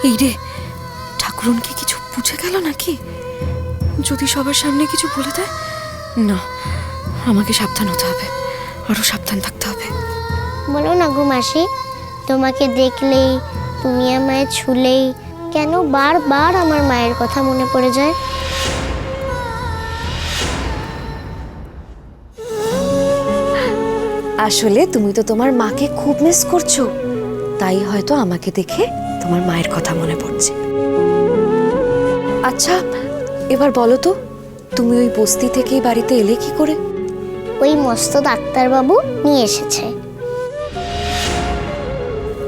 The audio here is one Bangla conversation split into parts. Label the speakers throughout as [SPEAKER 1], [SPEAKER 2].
[SPEAKER 1] এই রে, ঠাকুরন কি কিছু বুঝে গেল নাকি? যদি সবার সামনে কিছু বলে দেয়, না, আমাকে সাবধান হতে হবে, আরো সাবধান থাকতে হবে।
[SPEAKER 2] বলো না গো মাসি, তোমাকে দেখলেই, তুমি আমায় ছুলেই কেন বারবার আমার মায়ের কথা মনে পড়ে যায়?
[SPEAKER 1] আসলে তুমি তো তোমার মাকে খুব মিস করছো, তাই হয়তো আমাকে দেখে তোমার মায়ের কথা মনে পড়ছে। আচ্ছা, এবার বলো তো, তুমি ওই বস্তি থেকে বাড়িতে এলে কি করে?
[SPEAKER 2] ওই মস্ত ডাক্তারবাবু নিয়ে এসেছে।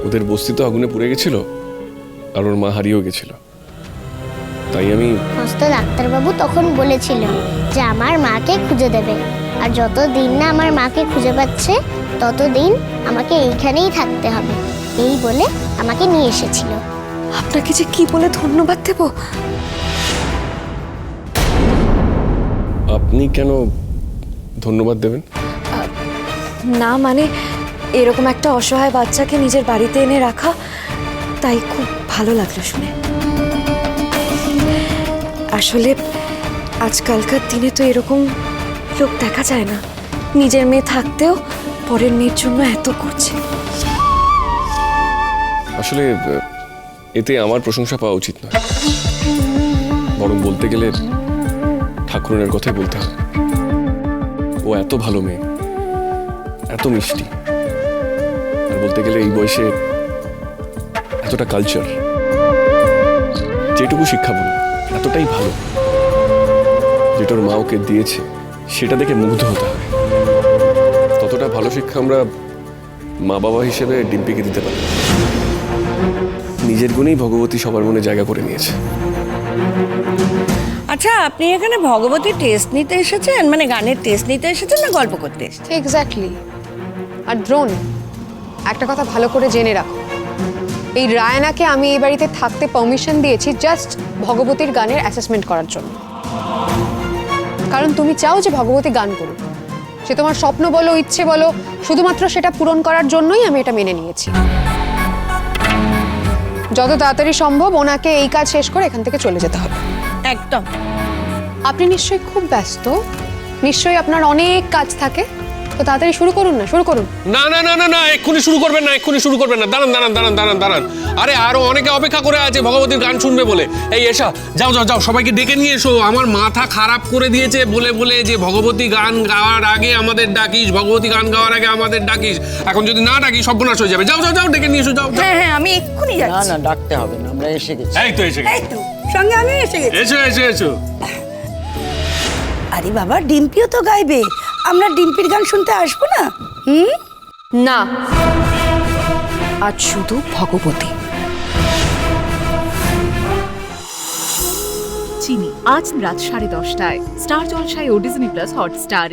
[SPEAKER 3] ওদের বস্তি তো আগুনে পুড়ে গেছিল, আর ওর মা হারিয়েও গেছিল, তাই আমি
[SPEAKER 2] মস্ত ডাক্তারবাবু তখন বলেছিল যে আমার মাকে খুঁজে দেবে, আর যতদিন না আমার মাকে খুঁজে পাচ্ছে ততদিন আমাকে এইখানেই থাকতে হবে, এই বলে আমাকে নিয়ে এসেছিল।
[SPEAKER 1] আপনাকে যে কি বলে ধন্যবাদ দেব।
[SPEAKER 3] আপনি কেন ধন্যবাদ দেবেন?
[SPEAKER 1] না মানে, এরকম একটা অসহায় বাচ্চাকে নিজের বাড়িতে এনে রাখা, তাই খুব ভালো লাগলো শুনে। আসলে আজকালকার দিনে তো এরকম লোক দেখা যায় না, নিজের মেয়ে থাকতেও পরের মেয়ের জন্য এত করছে।
[SPEAKER 3] আসলে এতে আমার প্রশংসা পাওয়া উচিত নয়, বরং বলতে গেলে ঠাকুরনের কথাই বলতে হবে। ও এত ভালো মেয়ে, এত মিষ্টি, আর বলতে গেলে এই বয়সে এতটা কালচার, যেটুকু শিক্ষা বলবো এতটাই ভালো, যেটা ওর মা ওকে দিয়েছে সেটা দেখে মুগ্ধ হতে হবে। ততটা ভালো শিক্ষা আমরা মা বাবা হিসেবে ডিম্পিকে দিতে পারি। নিজের গুণেই ভগবতী সবার মনে জায়গা করে নিয়েছে।
[SPEAKER 4] আচ্ছা, আপনি এখানে ভগবতীর টেস্ট নিতে এসেছেন, মানে গানের টেস্ট নিতে এসেছেন না গল্প করতে এসেছেন?
[SPEAKER 5] এক্স্যাক্টলি। আর দ্রোণ, একটা কথা ভালো করে জেনে রাখো, এই রায়নাকে আমি এই বাড়িতে থাকতে পারমিশন দিয়েছি জাস্ট ভগবতীর গানের অ্যাসেসমেন্ট করার জন্য। কারণ তুমি চাও যে ভগবতী গান করুক, সে তোমার স্বপ্ন বলো, ইচ্ছে বলো, শুধুমাত্র সেটা পূরণ করার জন্যই আমি এটা মেনে নিয়েছি। যত তাড়াতাড়ি সম্ভব ওনাকে এই কাজ শেষ করে এখান থেকে চলে যেতে হবে।
[SPEAKER 4] একদম।
[SPEAKER 5] আপনি নিশ্চয়ই খুব ব্যস্ত, নিশ্চয়ই আপনার অনেক কাজ থাকে, তো তাড়াতাড়ি শুরু করুন না, শুরু করুন।
[SPEAKER 3] না না না না না, এক্ষুনি শুরু করবেন না, এক্ষুনি শুরু করবেন না, দাঁড়ান দাঁড়ান দাঁড়ান দাঁড়ান দাঁড়ান। আরে আরো অনেকে অপেক্ষা করে আছে ভগবতীর গান শুনবে বলে। এই এসা, যাও যাও যাও, সবাইকে ডেকে নিয়ে এসো। আমার মাথা খারাপ করে দিয়েছে বলে বলে যে ভগবতী গান গাওয়ার আগে আমাদের ডাকিস, ভগবতী গান গাওয়ার আগে আমাদের ডাকিস। এখন যদি না ডাকি সর্বনাশ হয়ে যাবে। যাও যাও যাও, ডেকে নিয়ে এসো, যাও।
[SPEAKER 4] হ্যাঁ হ্যাঁ, আমি এক্ষুনি
[SPEAKER 6] না
[SPEAKER 4] যাচ্ছি।
[SPEAKER 6] না, ডাকতে হবে না, আমরা এসে গেছি।
[SPEAKER 3] এই তো এসে গেছে।
[SPEAKER 4] এই তো, সঙ্গে আমি এসে গেছি।
[SPEAKER 3] এসো এসো এসো।
[SPEAKER 4] আরে বাবা, ডিম্পিও তো গাইবে, আমরা ডিম্পির গান শুনতে আসবো না?
[SPEAKER 1] না, আজ শুধু ভগবতী।
[SPEAKER 7] চিনি আজ রাত 10:30টায় স্টার জলসায় ও ডিজনি প্লাস হটস্টারে।